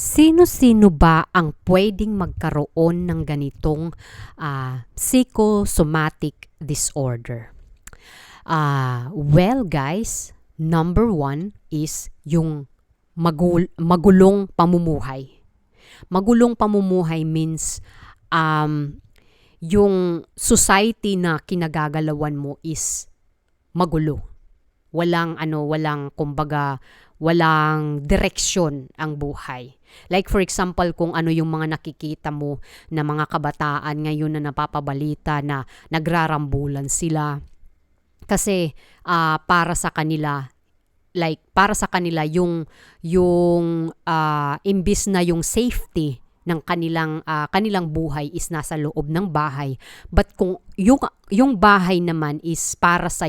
Sino-sino ba ang pwedeng magkaroon ng ganitong psychosomatic disorder? Well guys, number one is yung magulong pamumuhay. Magulong pamumuhay means yung society na kinagagalawan mo is magulo. Walang kumbaga, walang direksyon ang buhay. Like for example, kung ano yung mga nakikita mo na mga kabataan ngayon na napapabalita na nagrarambulan sila. Kasi para sa kanila imbis na yung safety ng kanilang buhay is nasa loob ng bahay, but kung yung bahay naman is para sa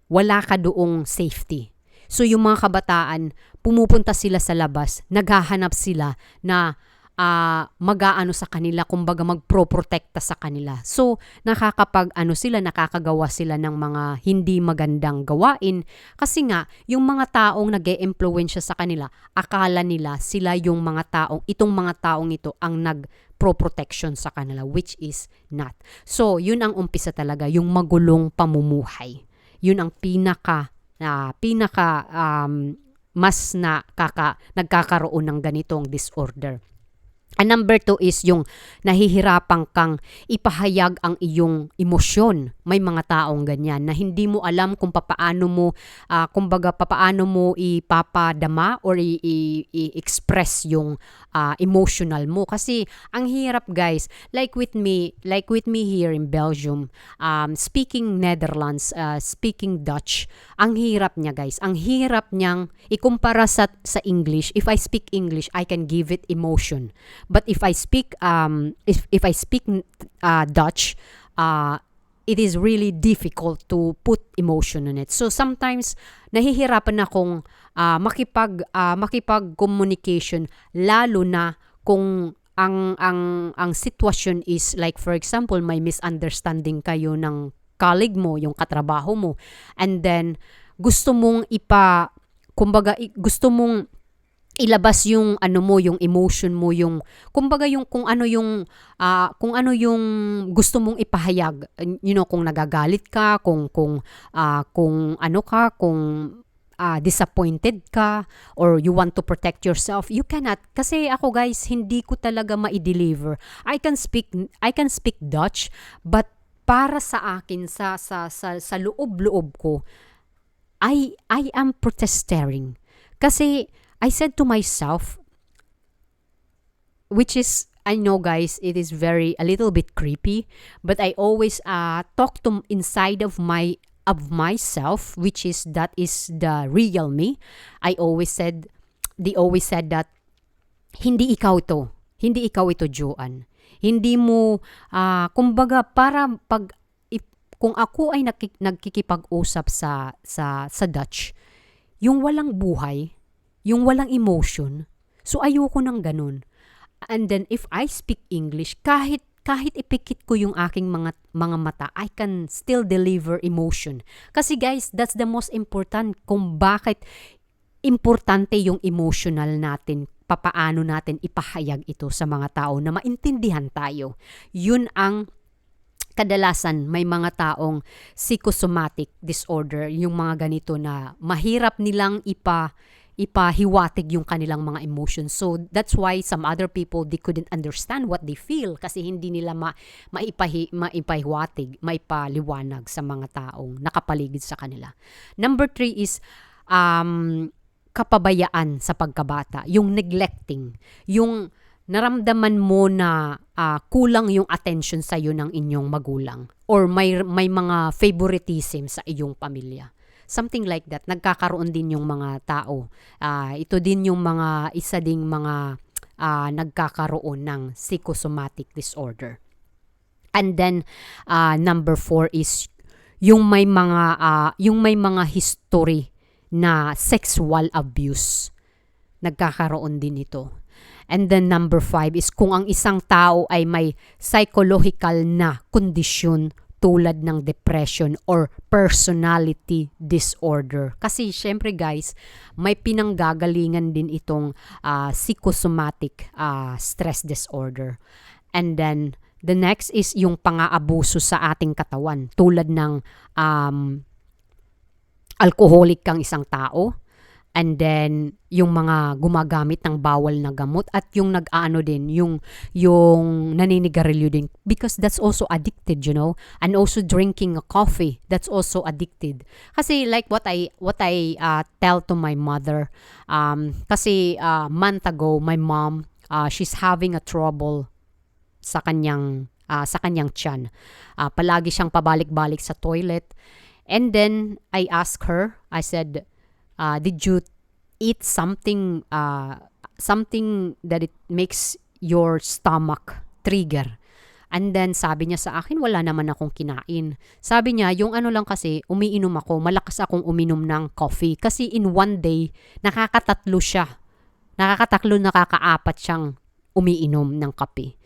wala ka doong safety. So yung mga kabataan, pumupunta sila sa labas, naghahanap sila na mag-aano sa kanila, kumbaga magproprotekta sa kanila. So nakakagawa sila ng mga hindi magandang gawain kasi nga yung mga taong nag-e-impluwensya sa kanila, akala nila sila yung itong mga taong ito ang nag-protection sa kanila, which is not. So yun ang umpisa talaga, yung magulong pamumuhay. Yun ang mas nagkakaroon ng ganitong disorder. And number 2 is yung nahihirapan kang ipahayag ang iyong emosyon. May mga taong ganyan na hindi mo alam kung papaano mo ipapadama or i-express yung emotional mo. Kasi ang hirap guys, like with me here in Belgium, speaking Netherlands, speaking Dutch, ang hirap niya guys. Ang hirap niyang ikumpara sa English. If I speak English, I can give it emotion. But if I speak Dutch, it is really difficult to put emotion on it. So sometimes nahihirapan akong makipag-communication, lalo na kung ang sitwasyon is like for example may misunderstanding kayo ng colleague mo, yung katrabaho mo, and then gusto mong ilabas yung yung emotion mo, yung kumbaga yung kung ano yung gusto mong ipahayag, kung nagagalit ka, kung disappointed ka, or you want to protect yourself, you cannot. Kasi ako guys, hindi ko talaga ma-deliver. I can speak Dutch, but para sa akin sa loob-loob ko, I am protesting. Kasi I said to myself, which is, I know guys, it is a little bit creepy, but I always talk to inside of myself, which is that is the real me. They always said that hindi ikaw ito, Joanne. Hindi mo, kumbaga para kung ako ay nagkikipag-usap sa Dutch, yung walang buhay, yung walang emotion, so ayoko ng ganun. And then if I speak English, kahit ipikit ko yung aking mga mata, I can still deliver emotion. Kasi guys, that's the most important kung bakit importante yung emotional natin, papaano natin ipahayag ito sa mga tao na maintindihan tayo. Yun ang kadalasan may mga taong psychosomatic disorder, yung mga ganito na mahirap nilang ipahiwatig yung kanilang mga emotions. So that's why some other people, they couldn't understand what they feel kasi hindi nila maipahiwatig, maipaliwanag sa mga taong nakapaligid sa kanila. Number 3 is kapabayaan sa pagkabata, yung neglecting, yung naramdaman mo na kulang yung attention sa iyo ng inyong magulang, or may mga favoritism sa iyong pamilya. Something like that. Nagkakaroon din yung mga tao. Ito din yung isa ding mga nagkakaroon ng psychosomatic disorder. And then number 4 is yung may mga history na sexual abuse. Nagkakaroon din ito. And then number 5 is kung ang isang tao ay may psychological na kondisyon tulad ng depression or personality disorder. Kasi syempre guys, may pinanggagalingan din itong psychosomatic stress disorder. And then, the next is yung pang-aabuso sa ating katawan. Tulad ng alcoholic kang isang tao, and then yung mga gumagamit ng bawal na gamot, at yung nag-aano din, yung naninigarilyo din, because that's also addicted, and also drinking a coffee, that's also addicted. Kasi like what I tell to my mother, kasi month ago my mom, she's having a trouble sa kanyang tiyan. Palagi siyang pabalik-balik sa toilet. And then I asked her, I said, did you eat something that it makes your stomach trigger? And then sabi niya sa akin, wala naman akong kinain. Sabi niya, yung ano lang kasi, umiinom ako, malakas akong uminom ng coffee. Kasi in one day, nakakatatlo siya. Nakakaapat siyang umiinom ng kape.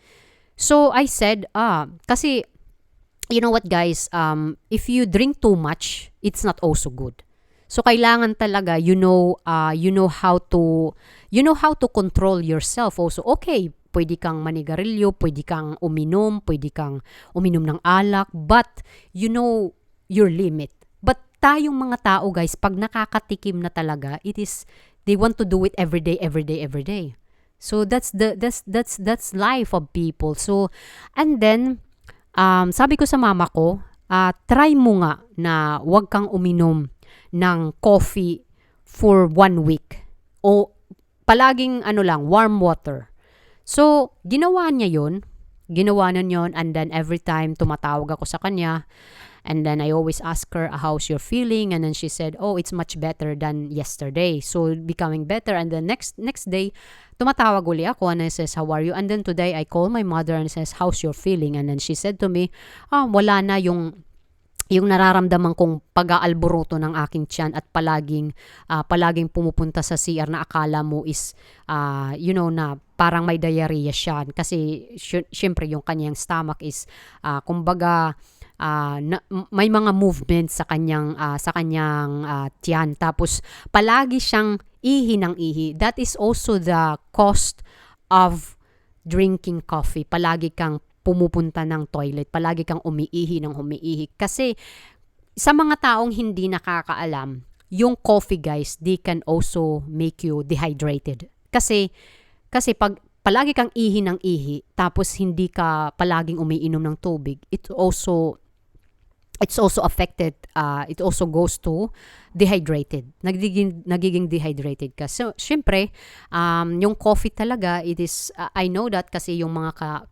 So I said, kasi, you know what guys, if you drink too much, it's not also good. So kailangan talaga you know how to control yourself also. Okay, pwede kang manigarilyo, pwede kang uminom ng alak, but you know your limit. But tayong mga tao guys, pag nakakatikim na talaga, they want to do it every day. So that's life of people. So and then sabi ko sa mama ko, try mo nga na wag kang uminom ng coffee for 1 week. O palaging warm water. So, ginawa niya yun, and then every time tumatawag ako sa kanya, and then I always ask her, how's your feeling? And then she said, oh, it's much better than yesterday. So, becoming better. And then next day, tumatawag uli ako, and I says, how are you? And then today, I call my mother and says, how's your feeling? And then she said to me, wala na yung nararamdaman kong pag-aalboroto ng aking tiyan, at palaging pumupunta sa CR na akala mo is, na parang may diarrhea siya. Kasi, syempre, yung kanyang stomach is, may mga movement sa kanyang tiyan. Tapos, palagi siyang ihi ng ihi. That is also the cost of drinking coffee. Palagi kang pumupunta ng toilet, palagi kang umiihi. Kasi sa mga taong hindi nakakaalam, yung coffee guys, they can also make you dehydrated. Kasi pag palagi kang ihi ng ihi, tapos hindi ka palaging umiinom ng tubig, it's also affected, it also goes to dehydrated. Nagiging dehydrated ka. So, syempre, yung coffee talaga, it is, I know that kasi yung mga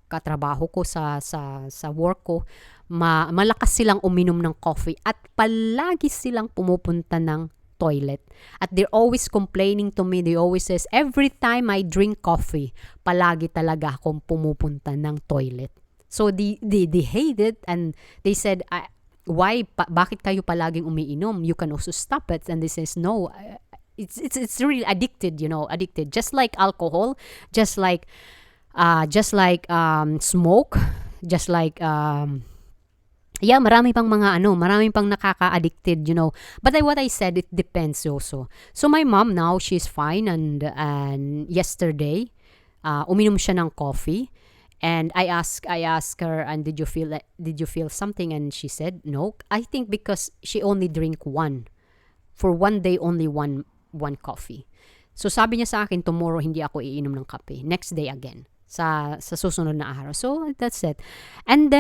katrabaho ko sa work ko, malakas silang uminom ng coffee at palagi silang pumupunta ng toilet. At they're always complaining to me. They always says, every time I drink coffee, palagi talaga akong pumupunta ng toilet. So they hate it, and they said, why? Bakit kayo palaging umiinom? You can also stop it. And they says, no, it's really addicted, addicted. Just like alcohol, just like smoke, just like marami pang nakaka-addicted, But what I said, it depends also. So my mom now, she's fine, and yesterday, uminom siya ng coffee. And I asked her, and did you feel something? And she said, no. I think because she only drink one. For 1 day, only one coffee. So sabi niya sa akin, tomorrow hindi ako iinom ng kape. Next day again. Sa susunod na araw. So that's it. And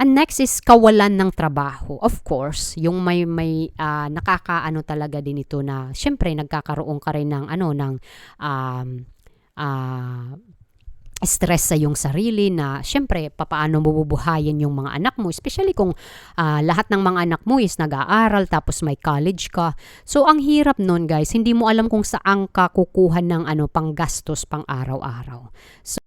next is kawalan ng trabaho. Of course, yung may nakakaano talaga din ito na, syempre, nagkakaroon ka rin ng stress sa yung sarili na syempre papaano mo bubuhayin yung mga anak mo, especially kung lahat ng mga anak mo is nag-aaral tapos may college ka. So ang hirap nun guys, hindi mo alam kung saan ka kukuha ng panggastos pang araw-araw. So